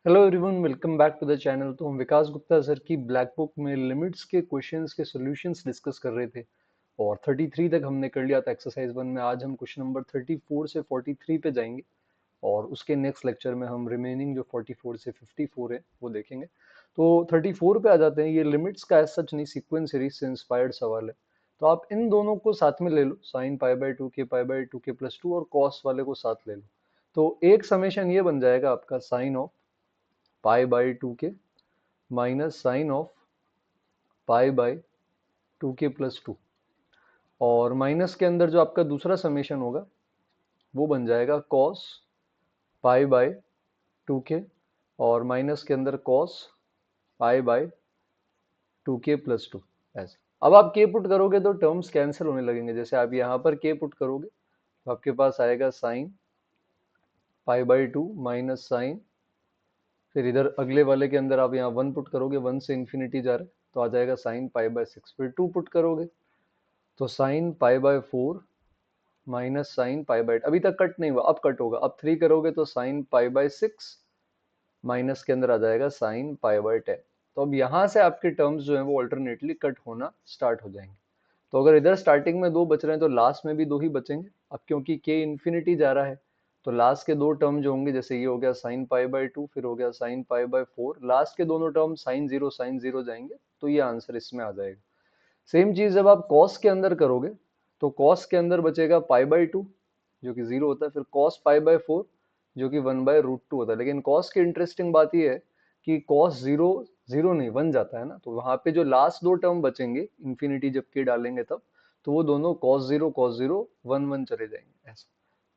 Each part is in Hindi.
Hello everyone, welcome back to the channel. तो हम विकास गुप्ता सर की ब्लैक बुक में लिमिट्स के क्वेश्चंस के सॉल्यूशंस डिस्कस कर रहे थे और 33 तक हमने कर लिया था एक्सरसाइज 1 में। आज हम क्वेश्चन नंबर 34 से 43 पे जाएंगे और उसके नेक्स्ट लेक्चर में हम रिमेनिंग जो 44 से 54 है वो देखेंगे। तो 34 पे आ जाते हैं। ये लिमिट्स का एज सच नहीं, सीक्वेंस सीरीज से इंस्पायर्ड सवाल है। तो आप इन दोनों को साथ में ले लो, साइन पाई बाई टू के पाई by two K plus two और कॉस वाले को साथ ले लो। तो एक समेशन ये बन जाएगा आपका sine of pi by two K minus sine of pi by two K plus two, और माइनस के अंदर जो आपका दूसरा समेशन होगा वो बन जाएगा कॉस पाई बाई टू के, और माइनस के अंदर cos pi by two K plus to. ऐसा अब आप के पुट करोगे तो टर्म्स कैंसिल होने लगेंगे। जैसे आप यहाँ पर के पुट करोगे तो आपके पास आएगा sine pi by two minus sine, फिर इधर अगले वाले के अंदर आप यहाँ वन पुट करोगे, वन से इन्फिनिटी जा रहा है तो आ जाएगा साइन पाई बाय सिक्स। फिर टू पुट करोगे तो sine pi by four minus sine pi by, अभी तक कट नहीं हुआ, अब कट होगा। अब थ्री करोगे तो sine pi by six minus के अंदर आ जाएगा साइन पाई बाय टेन। तो अब यहाँ से आपके टर्म्स जो है वो अल्टरनेटली कट होना स्टार्ट हो जाएंगे। तो अगर इधर स्टार्टिंग में दो बच रहे हैं तो लास्ट में भी दो ही बचेंगे। अब क्योंकि के इन्फिनिटी जा रहा है तो लास्ट के दो टर्म जो होंगे, जैसे ये हो गया साइन पाई बाय टू, फिर हो गया sign pi by four, last के दोनों टर्म साइन जीरो जाएंगे, तो ये आंसर इसमें आ जाएगा। सेम चीज जब आप कॉस के अंदर करोगे तो कॉस के अंदर बचेगा पाई बाई टू जो कि जीरो होता है, फिर कॉस पाई बाय फोर जो कि वन बाय रूट टू होता है। लेकिन कॉस की इंटरेस्टिंग बात ये है कि कॉस जीरो जीरो नहीं वन जाता है ना, तो वहां पे जो लास्ट दो टर्म बचेंगे इन्फिनिटी जब के डालेंगे तब, तो वो दोनों कॉस जीरो वन वन चले जाएंगे ऐसा।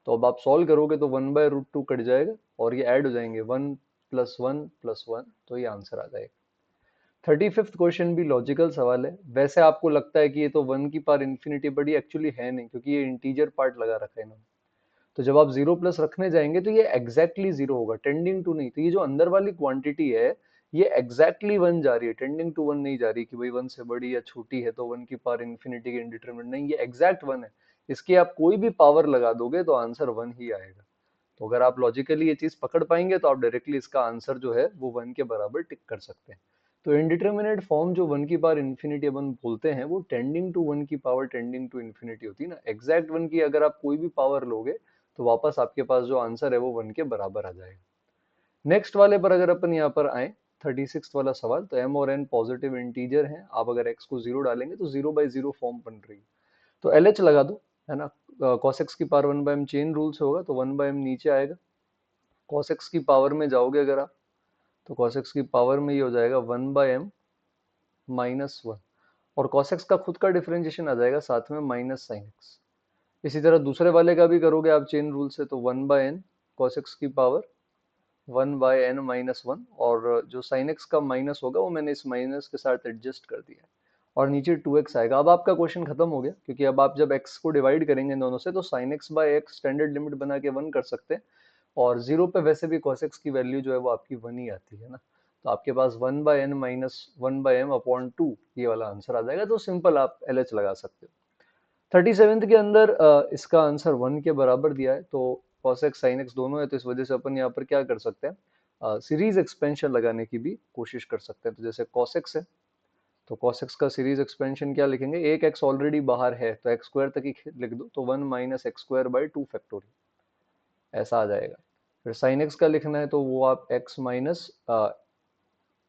तो अब आप सॉल्व करोगे तो one by root two cut जाएगा और ये ऐड हो जाएंगे वन प्लस वन, तो ये आंसर आ जाएगा। 35th क्वेश्चन भी लॉजिकल सवाल है। वैसे आपको लगता है कि ये तो वन की पावर इन्फिनिटी, बट ये एक्चुअली है नहीं क्योंकि ये इंटीजर पार्ट लगा रखा है इन्होंने। तो जब आप जीरो प्लस रखने जाएंगे तो ये एग्जैक्टली जीरो होगा, टेंडिंग टू नहीं। तो ये जो अंदर वाली क्वांटिटी है ये एग्जैक्टली वन जा रही है, टेंडिंग टू वन नहीं जा रही कि भाई वन से बड़ी या छोटी है तो वन की पावर इन्फिनिटी के इंडिटरमिनेट नहीं, ये एग्जैक्ट वन है। इसकी आप कोई भी पावर लगा दोगे तो आंसर वन ही आएगा। तो अगर आप लॉजिकली ये चीज पकड़ पाएंगे तो आप डायरेक्टली इसका आंसर जो है वो वन के बराबर टिक कर सकते हैं। तो इनडिटर्मिनेट फॉर्म जो वन की पावर इन्फिनिटी अपन बोलते हैं वो टेंडिंग टू वन की पावर टेंडिंग टू इन्फिनिटी होती है ना। एग्जैक्ट वन की अगर आप कोई भी पावर लोगे तो वापस आपके पास जो आंसर है वो वन के बराबर आ जाएगा। नेक्स्ट वाले पर अगर अपन यहाँ पर आए, 36 वाला सवाल, तो एम और एन पॉजिटिव इंटीजर हैं। आप अगर एक्स को जीरो डालेंगे तो जीरो बाई जीरो फॉर्म बन रही है। तो एल एच लगा दो, है ना। कॉस एक्स की power one by M chain rule से होगा तो वन बाय एम नीचे आएगा। कॉस एक्स की पावर में जाओगे अगर आप तो कॉस एक्स की पावर में ये हो जाएगा one by M minus one, और कॉस एक्स का खुद का डिफरेंशिएशन आ जाएगा साथ में माइनस साइन एक्स। इसी तरह दूसरे वाले का भी करोगे आप चेन रूल से तो one by N cos X की power one by N minus one, और जो साइन एक्स का माइनस होगा वो मैंने इस माइनस के साथ एडजस्ट कर दिया है, और नीचे टू एक्स आएगा। अब आपका क्वेश्चन खत्म हो गया क्योंकि अब आप जब एक्स को डिवाइड करेंगे इन दोनों से तो sine x by x standard limit बना के वन कर सकते हैं, और जीरो पे वैसे भी cos x की वैल्यू जो है वो आपकी वन ही आती है ना। तो आपके पास one by N minus one by M upon two ये वाला आंसर आ जाएगा। तो सिंपल आप एल एच लगा सकते हो। 37th के अंदर इसका आंसर वन के बराबर दिया है, तो cos x sin x दोनों है, तो इस वजह से अपन यहाँ पर क्या कर सकते हैं, सीरीज एक्सपेंशन लगाने की भी कोशिश कर सकते हैं। तो जैसे cos x है तो cos x का सीरीज एक्सपेंशन क्या लिखेंगे, एक x ऑलरेडी बाहर है तो एक्स स्क्वायर तक ही लिख दो, तो one minus x square by two factorial ऐसा आ जाएगा। फिर साइन एक्स का लिखना है तो वो आप x minus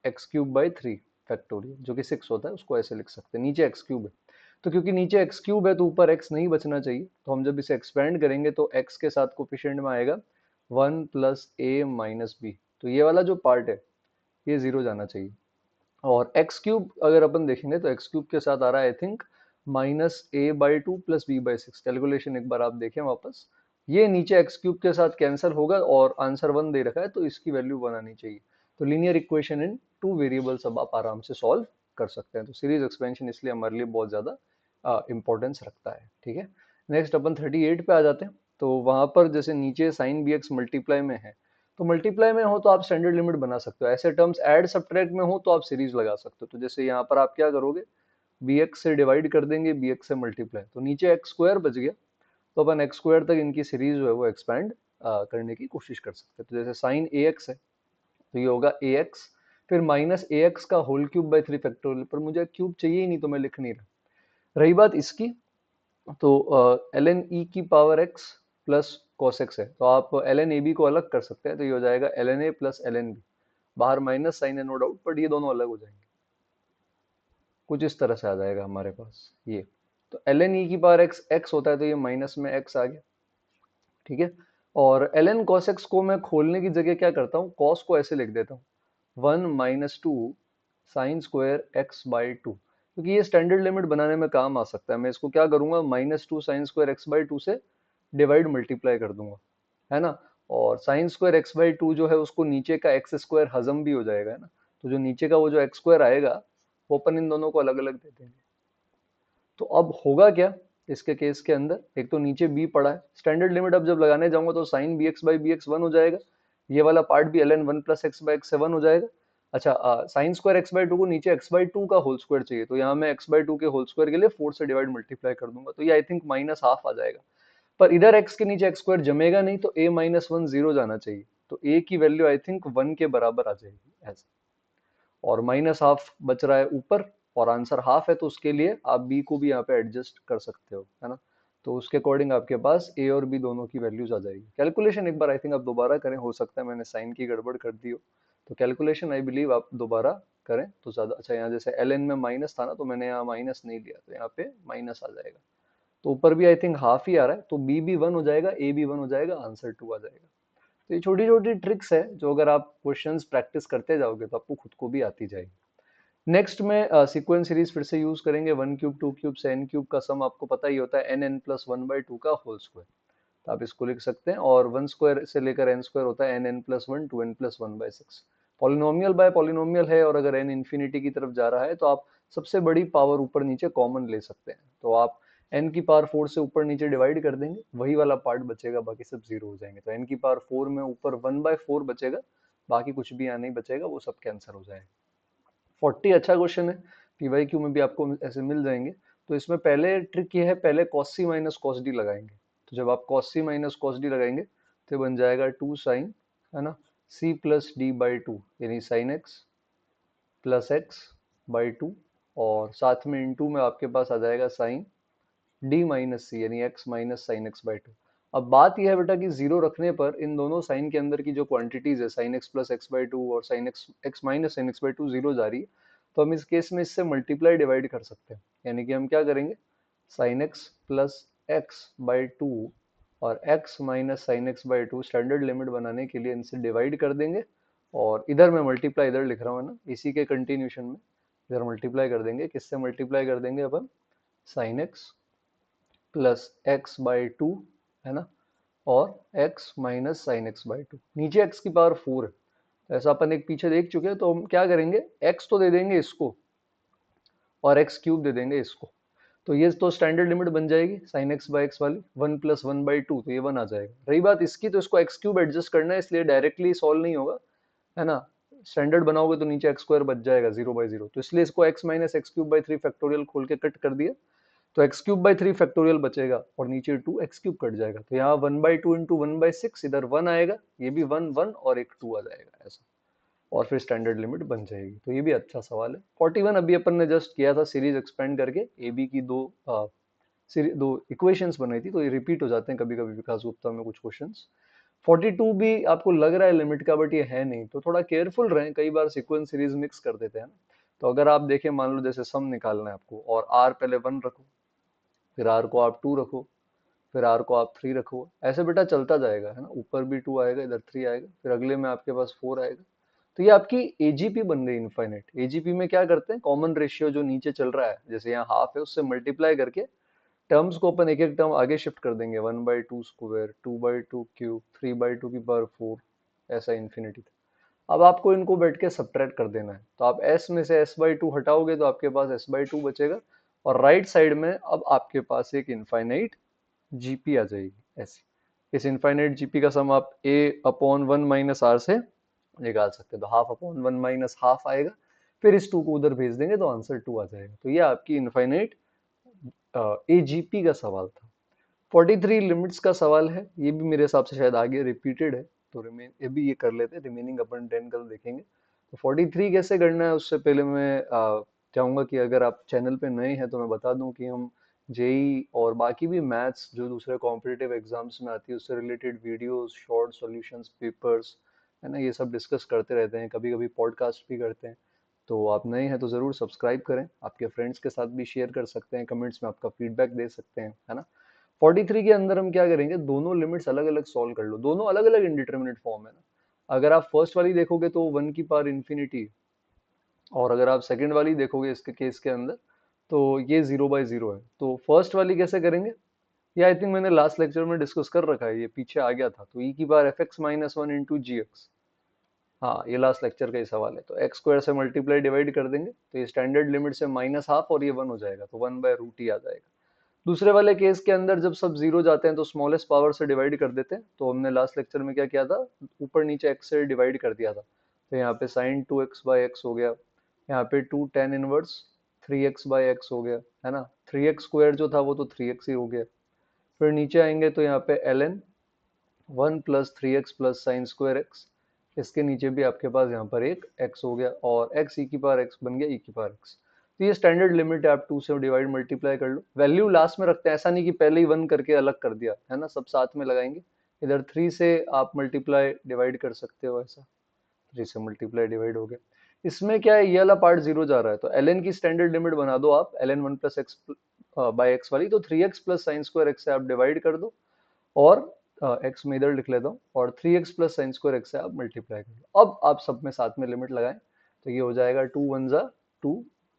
x cube by three factorial जो कि सिक्स होता है उसको ऐसे लिख सकते हैं। नीचे एक्स क्यूब है तो क्योंकि नीचे एक्स क्यूब है तो ऊपर एक्स नहीं बचना चाहिए, तो हम जब इसे एक्सपेंड करेंगे तो एक्स के साथ कोफिशिएंट में आएगा वन प्लस ए माइनस बी, तो ये वाला जो पार्ट है ये जीरो जाना चाहिए। और एक्स क्यूब अगर अपन देखेंगे तो एक्स क्यूब के साथ आ रहा है I think minus a by two plus b by six. Calculation एक बार आप देखें वापस, ये नीचे एक्स क्यूब के साथ कैंसिल होगा और आंसर वन दे रखा है तो इसकी वैल्यू वन आनी चाहिए। तो linear equation in two variables अब आप आराम से सॉल्व कर सकते हैं। तो सीरीज एक्सपेंशन इसलिए हमारे लिए बहुत ज्यादा इंपॉर्टेंस रखता है। ठीक है, नेक्स्ट अपन 38 पे आ जाते हैं। तो वहां पर जैसे नीचे साइन बी एक्स मल्टीप्लाई में है, तो मल्टीप्लाई में हो तो आप स्टैंडर्ड लिमिट बना सकते हो। ऐसे टर्म्स ऐड सब्ट्रैक्ट में हो तो आप सीरीज लगा सकते हो। तो जैसे यहाँ पर आप क्या करोगे, बी एक्स से डिवाइड कर देंगे बी एक्स से मल्टीप्लाई, तो नीचे एक्स स्क्वायर बच गया, तो अपन एक्स स्क्वायर तक इनकी सीरीज जो है वो एक्सपैंड करने की कोशिश कर सकते हैं। तो जैसे साइन ए एक्स है तो ये होगा ax, फिर माइनस ax का होल क्यूब बाई 3 फैक्टोरियल, पर मुझे क्यूब चाहिए ही नहीं तो मैं लिख नहीं रहा। रही बात इसकी, तो ln e की power x plus cos x है, तो आप ln ab को अलग कर सकते हैं, तो ये हो जाएगा ln a plus ln b, बाहर माइनस साइन है नो डाउट, बट ये दोनों अलग हो जाएंगे, कुछ इस तरह से आ जाएगा हमारे पास ये। तो ln e की पावर x x होता है, तो ये माइनस में x आ गया, ठीक है। और ln cos x को मैं खोलने की जगह क्या करता हूँ, cos को ऐसे लिख देता हूँ 1 minus two sign square x by to, क्योंकि ये स्टैंडर्ड लिमिट बनाने में काम आ सकता है। मैं इसको क्या करूंगा, minus two sign square x by to से डिवाइड मल्टीप्लाई कर दूंगा, है ना। और sign square x by to जो है उसको नीचे का एक्स स्क्वायर हजम भी हो जाएगा, है ना। तो जो नीचे का वो जो एक्स स्क्वायर आएगा वो अपन इन दोनों को अलग अलग दे देंगे। तो अब होगा क्या इसके केस के अंदर, एक तो नीचे b पड़ा है, स्टैंडर्ड लिमिट अब जब लगाने जाऊंगा तो sine b x by b x one हो जाएगा, ये वाला पार्ट भी ln one plus x by x से वन हो जाएगा। अच्छा, sine square x by two को नीचे एक्स बाई टू का होल स्क्वायर चाहिए, तो यहाँ मैं एक्स बाई टू के होल स्क्वायर के लिए 4 से डिवाइड मल्टीप्लाई कर दूंगा, तो ये आई थिंक माइनस हाफ आ जाएगा। पर इधर x के नीचे एक्स स्क्वायर जमेगा नहीं, तो a माइनस वन जीरो जाना चाहिए, तो a की वैल्यू आई थिंक 1 के बराबर आ जाएगी ऐसे। और माइनस हाफ बच रहा है ऊपर, और आंसर हाफ है, तो उसके लिए आप बी को भी यहाँ पे एडजस्ट कर सकते हो, है ना। तो उसके अकॉर्डिंग आपके पास ए और बी दोनों की वैल्यूज आ जाएगी। कैलकुलेशन एक बार आई थिंक आप दोबारा करें, हो सकता है मैंने साइन की गड़बड़ कर दी हो, तो कैलकुलेशन आई बिलीव आप दोबारा करें तो ज्यादा अच्छा। यहाँ जैसे एल एन में माइनस था ना, तो मैंने यहाँ माइनस नहीं लिया, तो यहाँ पे माइनस आ जाएगा। तो ऊपर भी आई थिंक हाफ ही आ रहा है, तो बी भी वन हो जाएगा, ए भी वन हो जाएगा, आंसर टू आ जाएगा। तो ये छोटी छोटी ट्रिक्स है जो अगर आप क्वेश्चंस प्रैक्टिस करते जाओगे तो आपको खुद को भी आती जाएगी। नेक्स्ट में सीक्वेंस सीरीज फिर से यूज करेंगे, वन क्यूब टू क्यूब से एन क्यूब का सम आपको पता ही होता है n n plus one by two का होल स्क्वायर, तो आप इसको लिख सकते हैं। और वन स्क्वायर से लेकर एन स्क्वायर होता है n n plus one two n plus one by six. Polynomial by polynomial है, और अगर एन इन्फिनिटी की तरफ जा रहा है तो आप सबसे बड़ी पावर ऊपर नीचे कॉमन ले सकते हैं, तो आप एन की पावर फोर से ऊपर नीचे डिवाइड कर देंगे, वही वाला पार्ट बचेगा, बाकी सब जीरो हो जाएंगे। तो एन की पावर फोर में ऊपर वन बाय फोर बचेगा, बाकी कुछ भी यहाँ नहीं बचेगा, वो सब कैंसर हो जाएगा। 40 अच्छा क्वेश्चन है, पीवाईक्यू में भी आपको ऐसे मिल जाएंगे। तो इसमें पहले ट्रिक ये है, पहले cos C minus cos D लगाएंगे। तो जब आप cos C minus cos D लगाएंगे तो बन जाएगा टू साइन, है ना, C plus D by two, यानी sine X plus x by two, और साथ में इनटू में आपके पास आ जाएगा साइन डी माइनस सी, यानी x minus sine X by to. अब बात यह है बेटा कि जीरो रखने पर इन दोनों साइन के अंदर की जो क्वांटिटीज है, sine X plus x by two और sine X X minus sine X by two zero जा रही है, तो हम इस केस में इससे मल्टीप्लाई डिवाइड कर सकते हैं। यानी कि हम क्या करेंगे, sine X plus x by two और X minus sine X by two standard limit बनाने के लिए इनसे डिवाइड कर देंगे, और इधर मैं मल्टीप्लाई इधर लिख रहा हूँ ना, इसी के कंटिन्यूशन में इधर मल्टीप्लाई कर देंगे। किससे मल्टीप्लाई कर देंगे अपन, sine X plus x by two, है ना, और x minus sine X by two, नीचे x की पावर फोर है, तो ऐसा अपन एक पीछे देख चुके हैं। तो हम क्या करेंगे, x तो दे देंगे इसको और x क्यूब दे देंगे इसको, तो ये तो स्टैंडर्ड लिमिट बन जाएगी साइन एक्स बाई एक्स वाली, one plus one by to, तो ये वन आ जाएगा। रही बात इसकी, तो इसको एक्स क्यूब एडजस्ट करना है, इसलिए डायरेक्टली सॉल्व नहीं होगा, है ना। स्टैंडर्ड बनाओगे तो नीचे एक्स स्क्वायर बच जाएगा जीरो बाई जीरो, तो इसलिए इसको x minus x cube by three factorial खोल के कट कर दिया, तो x cube by three factorial बचेगा, और नीचे टू एक्स क्यूब कट जाएगा, तो यहाँ one by two into one by six, इधर वन आएगा, ये भी वन वन और एक टू आ जाएगा ऐसा, और फिर स्टैंडर्ड लिमिट बन जाएगी। तो ये भी अच्छा सवाल है। 41 अभी अपन ने जस्ट किया था, सीरीज एक्सपेंड करके ए बी की दो इक्वेशंस बनाई थी, तो ये रिपीट हो जाते हैं कभी कभी विकास गुप्ता में कुछ क्वेश्चंस। 42 भी आपको लग रहा है लिमिट का, बट ये है नहीं, तो थोड़ा केयरफुल रहें, कई बार सीक्वेंस सीरीज मिक्स कर देते हैं ना। तो अगर आप देखें, मान लो जैसे सम निकालना है आपको, और आर पहले वन रखो, फिर आर को आप टू रखो, फिर आर को आप थ्री रखो, ऐसे बेटा चलता जाएगा, है ना। ऊपर भी टू आएगा, इधर थ्री आएगा, फिर अगले में आपके पास फोर आएगा, तो ये आपकी एजीपी बन गई इनफाइनाइट। एजीपी में क्या करते हैं, कॉमन रेशियो जो नीचे चल रहा है, जैसे यहाँ हाफ है, उससे मल्टीप्लाई करके टर्म्स को अपन एक एक टर्म आगे शिफ्ट कर देंगे, one by to square, two by two cube, three by two की पावर फोर, ऐसा इन्फिनिटी तक। अब आपको इनको बैठ के सब्ट्रैक्ट कर देना है, तो आप s में से s बाई टू हटाओगे तो आपके पास s बाई टू बचेगा, और राइट साइड में अब आपके पास एक इनफाइनाइट जीपी आ जाएगी ऐसी। इस इनफाइनाइट जीपी का सम आप a upon one minus r से निकाल सकते हैं, तो half upon one minus half आएगा, फिर इस टू को उधर भेज देंगे तो आंसर टू आ जाएगा। तो ये आपकी इनफाइनाइट एजीपी का सवाल था। 43 लिमिट्स का सवाल है, ये भी मेरे हिसाब से शायद आगे रिपीटेड है, तो रिमेन ये भी ये कर लेते हैं, रिमेनिंग अपन 10 कल देखेंगे। तो 43 कैसे करना है उससे पहले मैं चाहूंगा कि अगर आप चैनल पे नए हैं तो मैं बता दूं कि हम जेई और बाकी भी मैथ्स जो दूसरे कॉम्पिटिटिव एग्जाम्स में आती है उससे related videos, short solutions, papers, है ना, ये सब डिस्कस करते रहते हैं, कभी कभी पॉडकास्ट भी करते हैं। तो आप नए हैं तो ज़रूर सब्सक्राइब करें, आपके फ्रेंड्स के साथ भी शेयर कर सकते हैं, कमेंट्स में आपका फीडबैक दे सकते हैं, है ना। 43 के अंदर हम क्या करेंगे, दोनों लिमिट्स अलग अलग सॉल्व कर लो, दोनों अलग अलग इंडिटरमिनेट फॉर्म है ना। अगर आप फर्स्ट वाली देखोगे तो 1 की पावर इन्फिनिटी, और अगर आप सेकंड वाली देखोगे इसके केस के अंदर तो ये 0/0 है। तो फर्स्ट वाली कैसे करेंगे, ये आई थिंक मैंने लास्ट लेक्चर में डिस्कस कर रखा है, ये पीछे आ गया था। तो ई की पावर fx-1 इंटू जी एक्स, हाँ ये लास्ट लेक्चर का ही सवाल है। तो एक्स स्क्वायर से मल्टीप्लाई डिवाइड कर देंगे तो ये स्टैंडर्ड लिमिट से -12 और ये 1 हो जाएगा, तो 1/√e आ जाएगा। दूसरे वाले केस के अंदर जब सब जीरो जाते हैं तो स्मॉलेस्ट पावर से डिवाइड कर देते हैं। तो हमने लास्ट लेक्चर में क्या किया था, ऊपर नीचे एक्स से डिवाइड कर दिया था। तो यहाँ पे साइन 2x/x हो गया, यहाँ पे 2 tan इनवर्स 3x/x हो गया, है ना। 3x स्क्वायर जो था वो तो 3x ही हो गया। फिर नीचे आएंगे तो यहाँ पे ln 1 plus 3x plus sign square x, इसके नीचे भी आपके पास यहाँ पर एक x हो गया, और x e की पावर x बन गया e की पावर x। तो ये स्टैंडर्ड लिमिट है, आप 2 से डिवाइड मल्टीप्लाई कर लो, वैल्यू लास्ट में रखते हैं, ऐसा नहीं कि पहले ही 1 करके अलग कर दिया, है ना, सब साथ में लगाएंगे। इधर 3 से आप मल्टीप्लाई डिवाइड कर सकते हो, ऐसा 3 से मल्टीप्लाई डिवाइड हो गया। इसमें क्या है, ये वाला पार्ट जीरो जा रहा है, तो ln की स्टैंडर्ड लिमिट बना दो आप, ln 1 plus x by x वाली, तो 3x plus sign square x से आप डिवाइड कर दो, और एक्स में इधर लिख लेता हूँ, और 3x plus sign square x से आप मल्टीप्लाई कर लो। अब आप सब में साथ में लिमिट लगाएं तो ये हो जाएगा 2 1 जा 2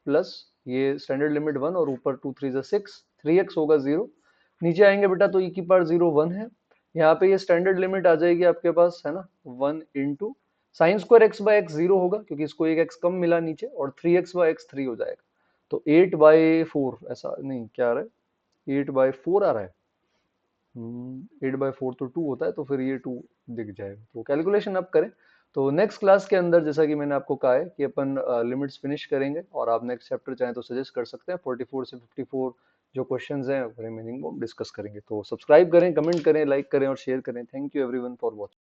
प्लस ये स्टैंडर्ड लिमिट 1, और ऊपर 2 3 जा 6, 3x होगा 0। नीचे आएंगे बेटा तो e की पावर 0 1 है, यहाँ पे ये स्टैंडर्ड लिमिट आ जाएगी आपके पास, है ना, 1 into sine square x by x 0 होगा क्योंकि इसको एक एक्स कम मिला नीचे, और 3x/x 3 हो जाएगा। तो 8/4, ऐसा नहीं क्या आ रहा है, 8/4 आ रहा है। 8/4 तो 2 होता है, तो फिर ये 2 दिख जाएगा। तो कैलकुलेशन आप करें। तो नेक्स्ट क्लास के अंदर जैसा कि मैंने आपको कहा है कि अपन लिमिट्स फिनिश करेंगे, और आप नेक्स्ट चैप्टर चाहें तो सजेस्ट कर सकते हैं। 44 से 54 जो क्वेश्चंस हैं रिमेनिंग वो हम डिस्कस करेंगे। तो सब्सक्राइब करें, कमेंट करें, लाइक करें और शेयर करें। Thank you everyone for watching.